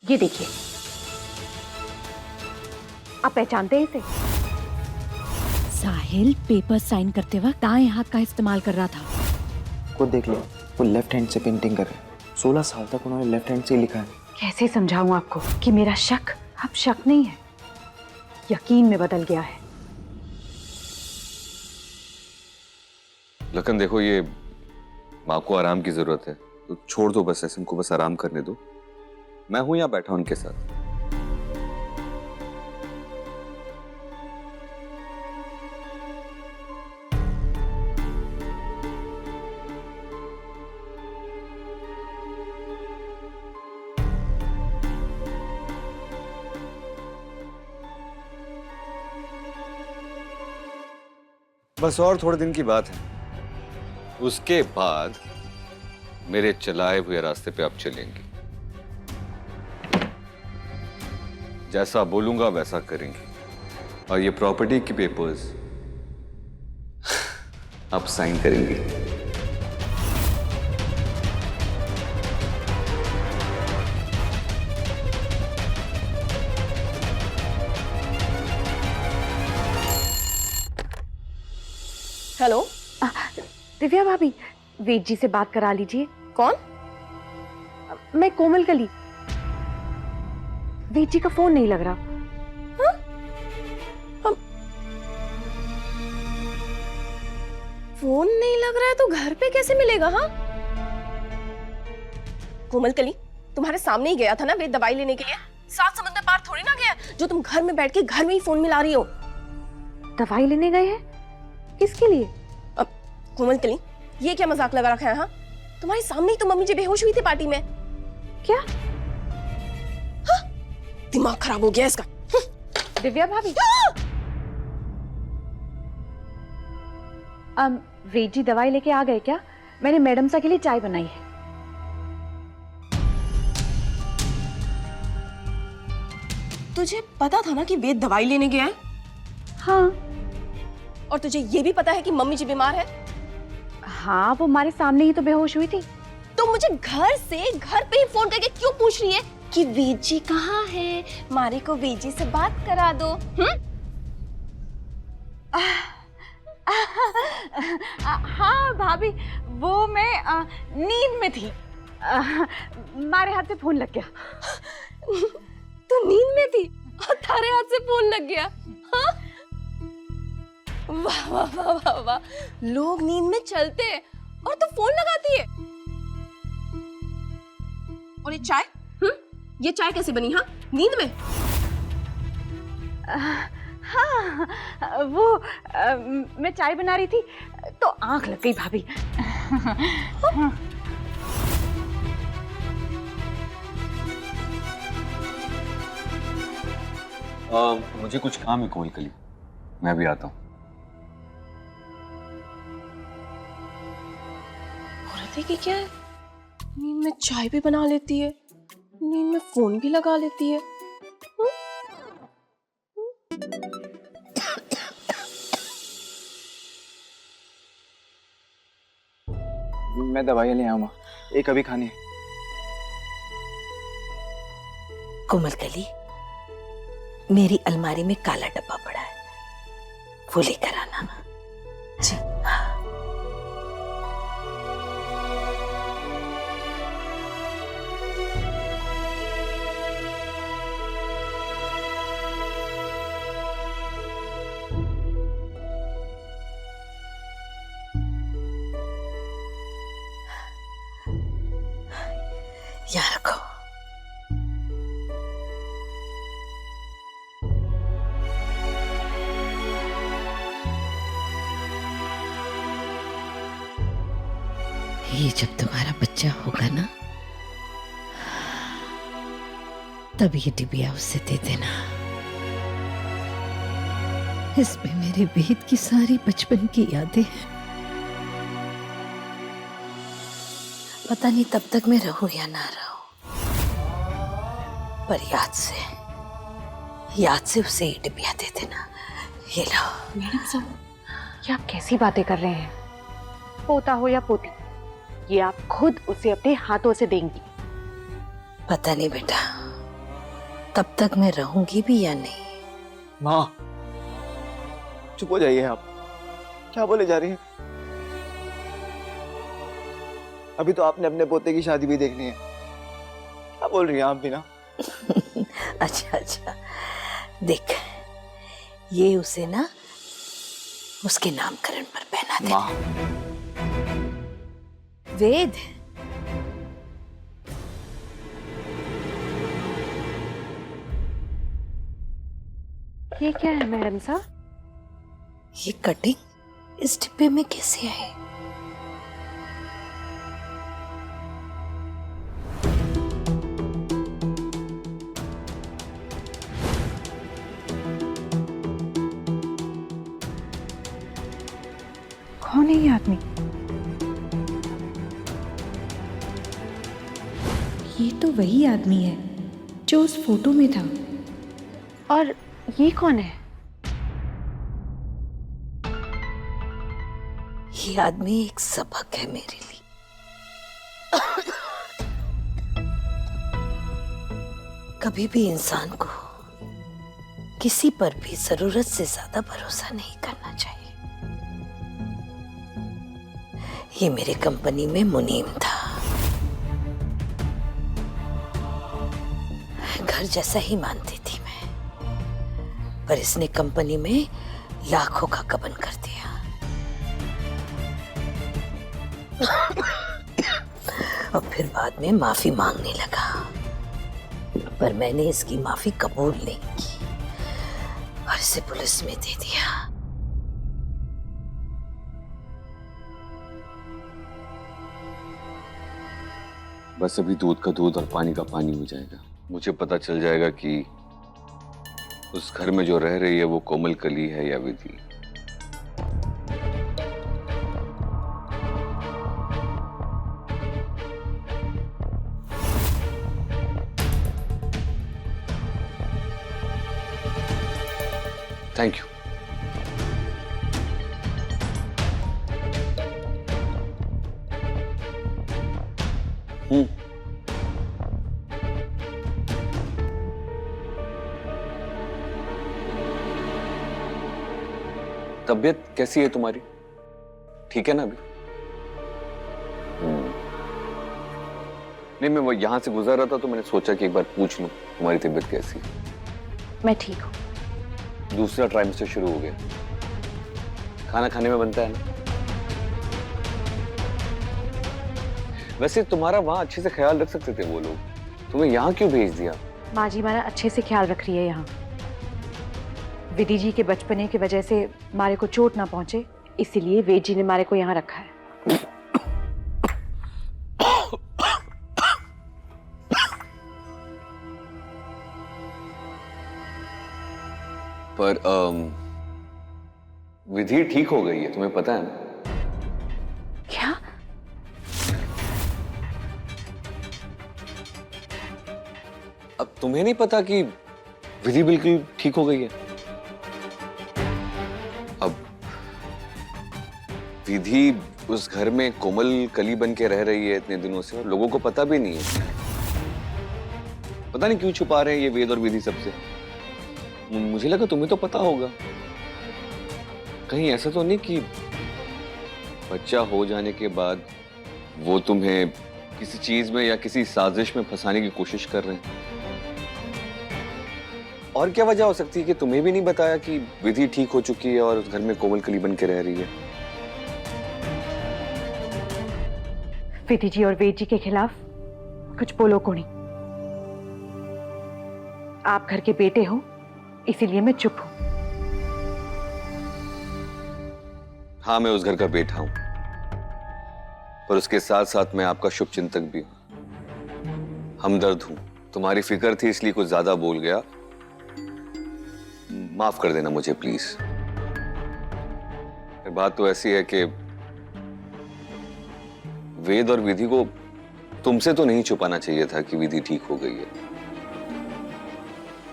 ये देखिए, आप पहचानते हैं इसे? साहिल पेपर साइन करते वक्त दाएं हाथ का इस्तेमाल कर रहा था। खुद देख लो, वो लेफ्ट हैंड से पेंटिंग कर रहे हैं। 16 साल तक उन्होंने लेफ्ट हैंड से ही लिखा है। कैसे समझाऊं आपको कि मेरा शक अब शक नहीं है, यकीन में बदल गया है। लखन देखो, ये माँ को आराम की जरूरत है, तो छोड़ दो बस, ऐसे इनको बस आराम करने दो। मैं हूं यहाँ बैठा उनके साथ। बस और थोड़े दिन की बात है, उसके बाद मेरे चलाए हुए रास्ते पे आप चलेंगे। जैसा बोलूंगा वैसा करेंगे, और ये प्रॉपर्टी की पेपर्स आप साइन करेंगे। हेलो, दिव्या भाभी, वेद जी से बात करा लीजिए। कौन? मैं कोमल कली। वेद जी का फोन नहीं लग रहा। फोन नहीं लग रहा है तो घर पे कैसे मिलेगा? हाँ, कोमल कली, तुम्हारे सामने ही गया था ना वे दवाई लेने के लिए। 7 समंदर पार थोड़ी ना गया जो तुम घर में बैठ के घर में ही फोन मिला रही हो। दवाई लेने गए हैं? किसके लिए? अब कोमल कली, ये क्या मजाक लगा रखा है? हाँ, तुम्हारे सामने ही तो मम्मी जी बेहोश हुई थी पार्टी में। क्या? हाँ? दिमाग खराब हो गया इसका। दिव्या भाभी, वेद जी दवाई लेके आ गए क्या? मैंने मैडम सा के लिए चाय बनाई है। तुझे पता था ना कि वेद दवाई लेने गया है? हाँ। और तुझे ये भी पता है कि मम्मी जी बीमार है? हाँ, वो हमारे सामने ही तो बेहोश हुई थी। तो मुझे घर पे ही फोन करके क्यों पूछ रही है कि वेद जी कहाँ है? मारे को वेद जी से बात करा दो। हाँ भाभी, वो मैं नींद में थी। हमारे हाथ से फोन लग गया। तू नींद में थी और तारे हाथ से फोन लग गया? हाँ? वाह वाह वाह वाह वाह, लोग नींद में चलते हैं और तू फोन लगाती है। और ये चाय? ये चाय कैसे बनी? हाँ, नींद में? हाँ, वो मैं चाय बना रही थी तो आंख लग गई भाभी। मुझे कुछ काम है कोमल कली, मैं भी आता हूँ। औरतें की क्या है, नींद में चाय भी बना लेती है, नींद में फोन भी लगा लेती है। मैं दवाई ले आऊंगा, एक अभी खानी है। कोमल कली, मेरी अलमारी में काला डब्बा पड़ा है, वो लेकर आना। जी। यहाँ रखो। ये जब तुम्हारा बच्चा होगा ना, तब ये डिबिया उसे दे देना। इसमें मेरे वेद की सारी बचपन की यादें हैं। पता नहीं तब तक मैं रहूं या ना रहूं, पर याद से उसे ये डिबिया दे देना। ये लो। मैडम साहब, ये आप कैसी बातें कर रहे हैं? पोता हो या पोती, ये आप खुद उसे अपने हाथों से देंगी। पता नहीं बेटा, तब तक मैं रहूंगी भी या नहीं? माँ चुप हो जाइए आप, क्या बोले जा रही हैं? अभी तो आपने अपने पोते की शादी भी देखनी है, क्या बोल रही हैं आप भी ना? अच्छा अच्छा, देख ये उसे ना उसके नामकरण पर पहना दे। माँ वेद, ये क्या है मैडम साहब? ये कटिंग इस डिब्बे में कैसे आई? कौन है ये आदमी? ये तो वही आदमी है जो उस फोटो में था। और ये कौन है? ये आदमी एक सबक है मेरे लिए। कभी भी इंसान को किसी पर भी जरूरत से ज्यादा भरोसा नहीं करना चाहिए। ये मेरे कंपनी में मुनीम था, घर जैसा ही मानती थी मैं, पर इसने कंपनी में लाखों का गबन कर दिया। और फिर बाद में माफी मांगने लगा, पर मैंने इसकी माफी कबूल नहीं की और इसे पुलिस में दे दिया। बस अभी दूध का दूध और पानी का पानी हो जाएगा। मुझे पता चल जाएगा कि उस घर में जो रह रही है वो कोमल कली है या विधि। Thank you. तबीयत कैसी है तुम्हारी? ठीक है ना अभी? नहीं, मैं वो यहां से गुजर रहा था तो मैंने सोचा कि एक बार पूछ लूं तुम्हारी तबीयत कैसी है। मैं ठीक हूँ। दूसरा ट्राइमेस्टर शुरू हो गया, खाना खाने में बनता है ना। वैसे तुम्हारा वहां अच्छे से ख्याल रख सकते थे वो लोग, तुम्हें यहाँ क्यों भेज दिया? माँ जी हमारा अच्छे से ख्याल रख रही है यहाँ। विधि जी के बचपने की वजह से मारे को चोट ना पहुंचे, इसीलिए वेद जी ने मारे को यहाँ रखा है। पर विधि ठीक हो गई है, तुम्हें पता है ना? क्या? अब तुम्हें नहीं पता कि विधि बिल्कुल ठीक हो गई है? अब विधि उस घर में कोमल कली बन के रह रही है इतने दिनों से और लोगों को पता भी नहीं है। पता नहीं क्यों छुपा रहे हैं ये वेद और विधि सबसे। मुझे लगा तुम्हें तो पता होगा। कहीं ऐसा तो नहीं कि बच्चा हो जाने के बाद वो तुम्हें किसी चीज में या किसी साजिश में फंसाने की कोशिश कर रहे हैं? और क्या वजह हो सकती है कि तुम्हें भी नहीं बताया कि विधि ठीक हो चुकी है और उस घर में कोमल कली बन के रह रही है? विधि जी और वेद जी के खिलाफ कुछ बोलो को नहीं। आप घर के बेटे हो, इसीलिए मैं चुप हूं। हाँ, मैं उस घर का बेटा हूं, पर उसके साथ साथ मैं आपका शुभ चिंतक भी हूं, हमदर्द हूं। तुम्हारी फिक्र थी इसलिए कुछ ज्यादा बोल गया, माफ कर देना मुझे प्लीज। बात तो ऐसी है कि वेद और विधि को तुमसे तो नहीं छुपाना चाहिए था कि विधि ठीक हो गई है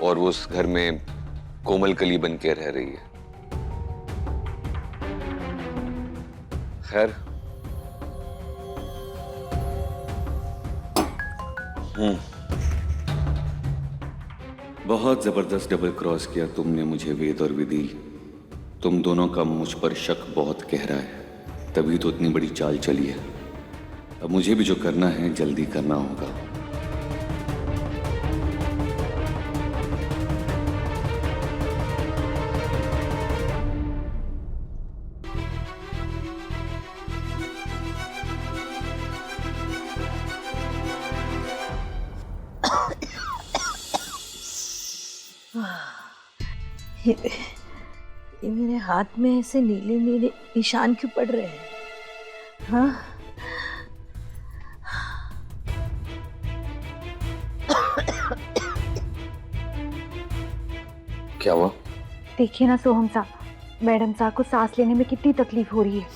और वो उस घर में कोमल कली बन के रह रही है। खैर, बहुत जबरदस्त डबल क्रॉस किया तुमने मुझे, वेद और विधि। तुम दोनों का मुझ पर शक बहुत गहरा है, तभी तो इतनी बड़ी चाल चली है। अब मुझे भी जो करना है जल्दी करना होगा। ये मेरे हाथ में ऐसे नीले नीले निशान क्यों पड़ रहे हैं? हाँ, क्या हुआ? देखिए ना सोहम साहब, मैडम साहब को सांस लेने में कितनी तकलीफ हो रही है।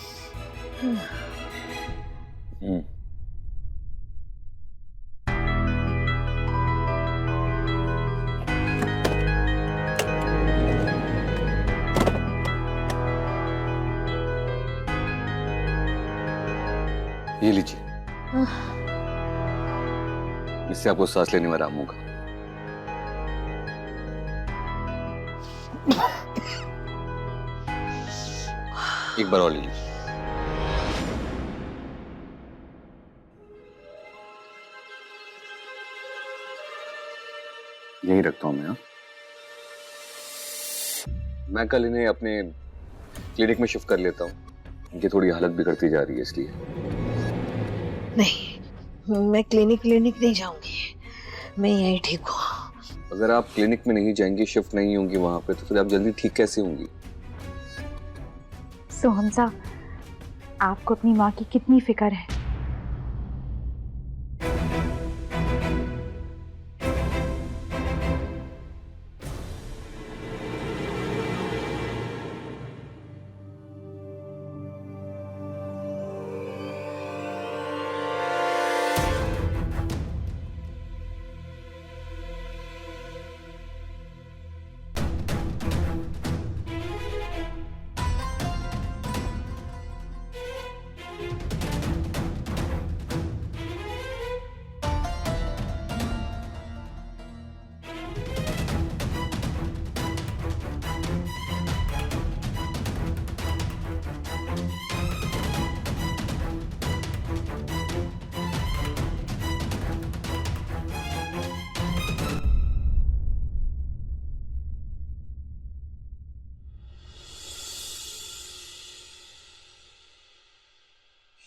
ये लीजिए, इससे आपको सांस लेने में आराम होगा। एक बार और ले लीजिए। यही रखता हूं मैं। मैं कल इन्हें अपने क्लिनिक में शिफ्ट कर लेता हूँ, इनकी थोड़ी हालत बिगड़ती जा रही है इसलिए। नहीं, मैं क्लिनिक नहीं जाऊंगी, मैं यहीं ठीक हूँ। अगर आप क्लिनिक में नहीं जाएंगी, शिफ्ट नहीं होंगी वहां पे, तो फिर आप जल्दी ठीक कैसे होंगी? सोहम साहब, आपको अपनी माँ की कितनी फिक्र है।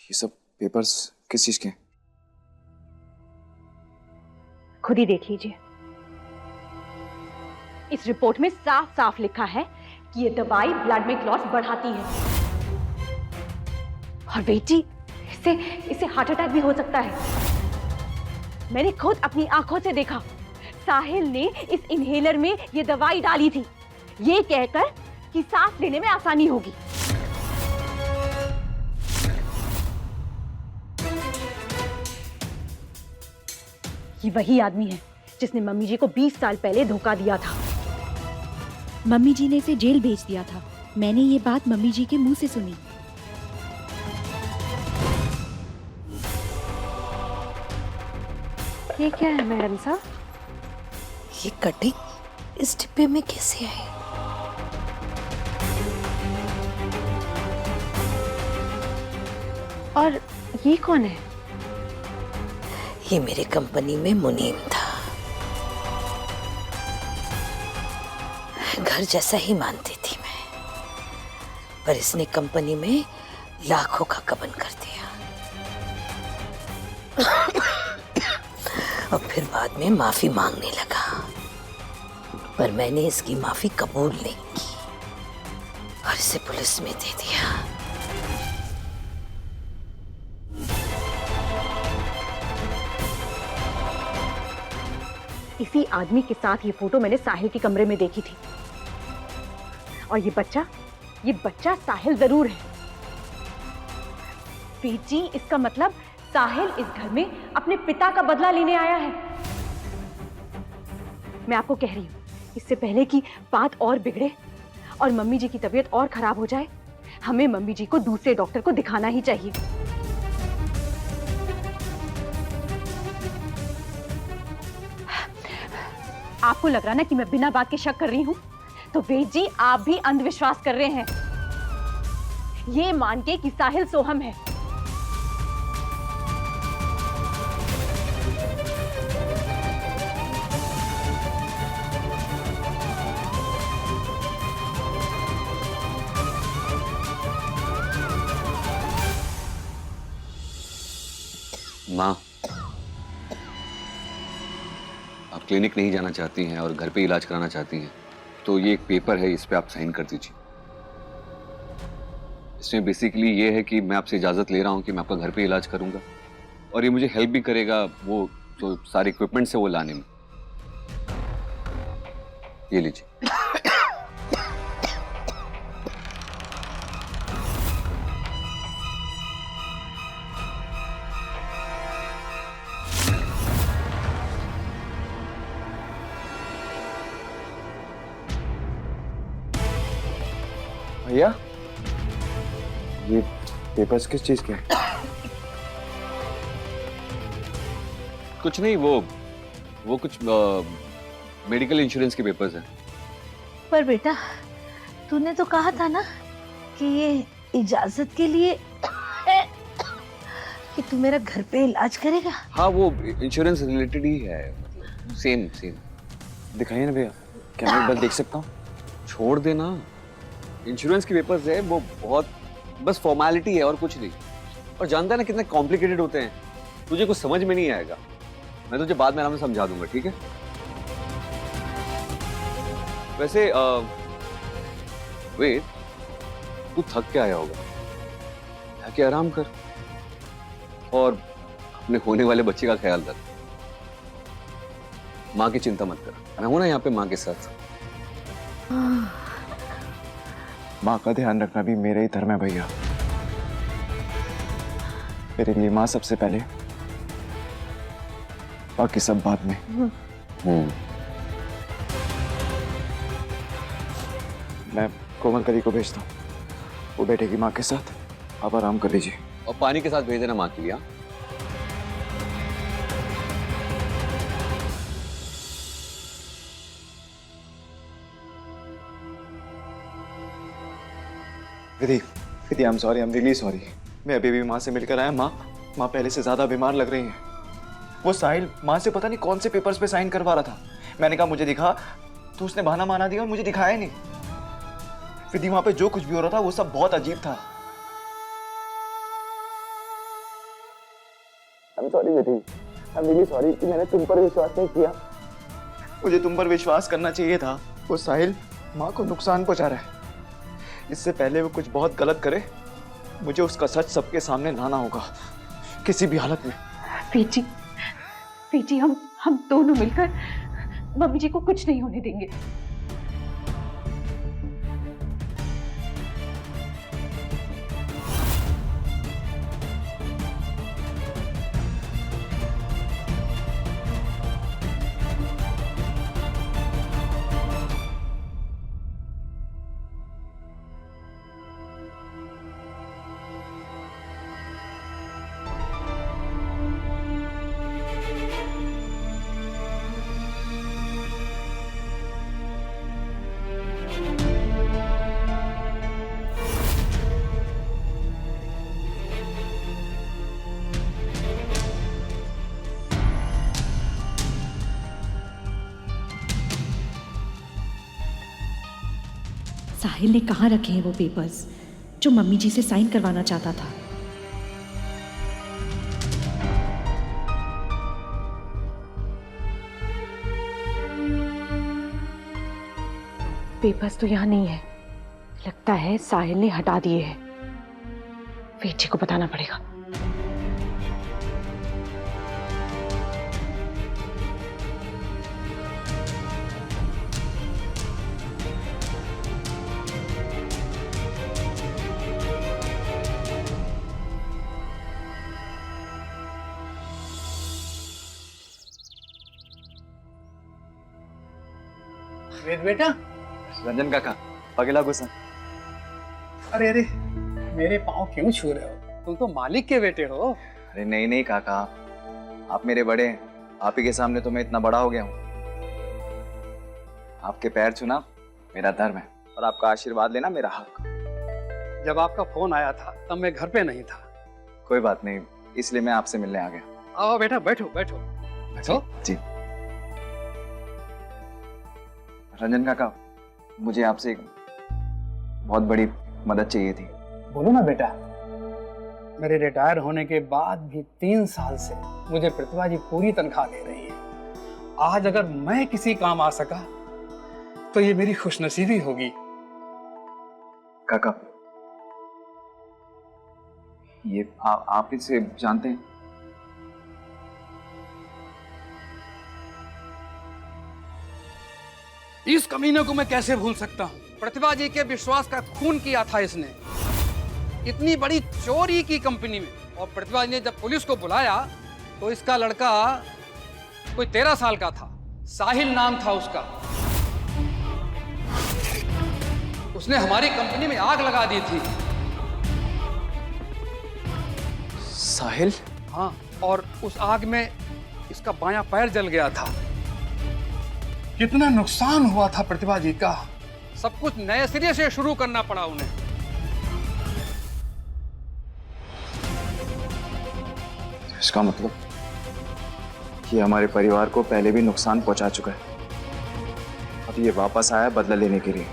ये सब पेपर्स किस चीज के हैं? खुद ही देख लीजिए। इस रिपोर्ट में साफ साफ लिखा है कि ये दवाई ब्लड में क्लॉट्स बढ़ाती है। और बेटी, इससे हार्ट अटैक भी हो सकता है। मैंने खुद अपनी आंखों से देखा। साहिल ने इस इनहेलर में ये दवाई डाली थी, ये कहकर कि सांस लेने में आसानी होगी। ये वही आदमी है जिसने मम्मी जी को 20 साल पहले धोखा दिया था। मम्मी जी ने इसे जेल भेज दिया था। मैंने ये बात मम्मी जी के मुंह से सुनी। ये क्या है मैडम साहब? ये कटिंग इस डिब्बे में कैसे आई? और ये कौन है? ये मेरे कंपनी में मुनीम था। घर जैसा ही मानती थी मैं, पर इसने कंपनी में लाखों का गबन कर दिया। और फिर बाद में माफी मांगने लगा, पर मैंने इसकी माफी कबूल नहीं की और इसे पुलिस में दे दिया। इसी आदमी के साथ ये फोटो मैंने साहिल के कमरे में देखी थी। और ये बच्चा साहिल जरूर है। बेटी, इसका मतलब साहिल इस घर में अपने पिता का बदला लेने आया है। मैं आपको कह रही हूँ, इससे पहले कि बात और बिगड़े और मम्मी जी की तबीयत और खराब हो जाए, हमें मम्मी जी को दूसरे डॉक्टर को दिखाना ही चाहिए। आपको लग रहा ना कि मैं बिना बात के शक कर रही हूँ, तो वेद जी आप भी अंधविश्वास कर रहे हैं, ये मान के कि साहिल सोहम है। माँ, आप क्लिनिक नहीं जाना चाहती हैं और घर पे इलाज कराना चाहती हैं, तो ये एक पेपर है, इस पे आप साइन कर दीजिए। इसमें बेसिकली ये है कि मैं आपसे इजाज़त ले रहा हूँ कि मैं आपका घर पे इलाज करूँगा, और ये मुझे हेल्प भी करेगा वो जो सारे इक्विपमेंट्स है वो लाने में। ये लीजिए। भैया, ये पेपर्स किस चीज के हैं? कुछ नहीं, वो कुछ मेडिकल इंश्योरेंस के पेपर्स हैं। पर बेटा, तूने तो कहा था ना कि ये इजाजत के लिए कि तू मेरा घर पे इलाज करेगा। हाँ, वो इंश्योरेंस रिलेटेड ही है, मतलब सेम। दिखाइए ना भैया, क्या मैं एक बार देख सकता हूँ? छोड़ देना, इंश्योरेंस के पेपर्स है, वो बहुत बस फॉर्मेलिटी है और कुछ नहीं। और जानता है ना कितने कॉम्प्लिकेटेड होते हैं, तुझे कुछ समझ में नहीं आएगा। मैं तुझे बाद में आराम से समझा दूंगा, ठीक है? वैसे वेट, तू थक के आया होगा, जाके आराम कर और अपने होने वाले बच्चे का ख्याल रख। माँ की चिंता मत कर, मैं हूं ना यहाँ पे माँ के साथ। माँ का ध्यान रखना भी मेरा ही धर्म है भैया। मेरे लिए माँ सबसे पहले, बाकी सब बाद में। मैं कोमल करी को भेजता हूँ, वो बैठेगी माँ के साथ। आप आराम कर लीजिए। और पानी के साथ भेज देना माँ के लिए। Vidhi, Vidhi, I am sorry, I am really sorry. मैं अभी भी माँ से मिलकर आया। माँ पहले से ज्यादा बीमार लग रही हैं। वो साहिल माँ से पता नहीं कौन से पेपर्स पे साइन करवा रहा था। मैंने कहा मुझे दिखा, तो उसने बहाना माना दिया और मुझे दिखाया नहीं। विधि, वहां पे जो कुछ भी हो रहा था वो सब बहुत अजीब था। आई am sorry Vidhi, I am really sorry कि मैंने तुम पर विश्वास नहीं किया। मुझे तुम पर विश्वास करना चाहिए था। वो साहिल माँ को नुकसान पहुंचा रहा है। इससे पहले वो कुछ बहुत गलत करे, मुझे उसका सच सबके सामने लाना होगा, किसी भी हालत में। पीटी, हम दोनों मिलकर मम्मी जी को कुछ नहीं होने देंगे। साहिल ने कहाँ रखे हैं वो पेपर्स जो मम्मी जी से साइन करवाना चाहता था? पेपर्स तो यहाँ नहीं है, लगता है साहिल ने हटा दिए हैं। वेद जी को बताना पड़ेगा। वेद बेटा। रंजन काका, पगला गुस्सा। अरे अरे, मेरे पाँव क्यों छू रहे हो? तुम तो मालिक के बेटे हो। अरे नहीं नहीं काका, आप मेरे बड़े हैं। आप ही के सामने तो मैं इतना बड़ा हो गया हूँ। आपके पैर छूना मेरा धर्म है और आपका आशीर्वाद लेना मेरा हक। जब आपका फोन आया था तब मैं घर पे नहीं था। कोई बात नहीं, इसलिए मैं आपसे मिलने आ गया। आओ बेटा, बैठो बैठो बैठो। जी रंजन काका, मुझे आपसे एक बहुत बड़ी मदद चाहिए थी। बोलो ना बेटा। मेरे रिटायर होने के बाद भी 3 साल से मुझे प्रतिभा जी पूरी तनख्वाह दे रही है। आज अगर मैं किसी काम आ सका तो ये मेरी खुशनसीबी होगी। काका, ये आप इसे जानते हैं? इस कमीने को मैं कैसे भूल सकता हूँ? प्रतिभा जी के विश्वास का खून किया था इसने, इतनी बड़ी चोरी की कंपनी में। और प्रतिभा जी ने जब पुलिस को बुलाया तो इसका लड़का कोई 13 साल का था, साहिल नाम था उसका। उसने हमारी कंपनी में आग लगा दी थी। साहिल? हाँ, और उस आग में इसका बायां पैर जल गया था। कितना नुकसान हुआ था प्रतिभा जी का। सब कुछ नए सिरे से शुरू करना पड़ा उन्हें। इसका मतलब कि हमारे परिवार को पहले भी नुकसान पहुंचा चुका है। अब ये वापस आया बदला लेने के लिए।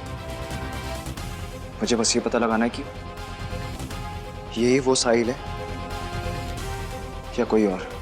मुझे बस ये पता लगाना है कि यही वो साहिल है या कोई और।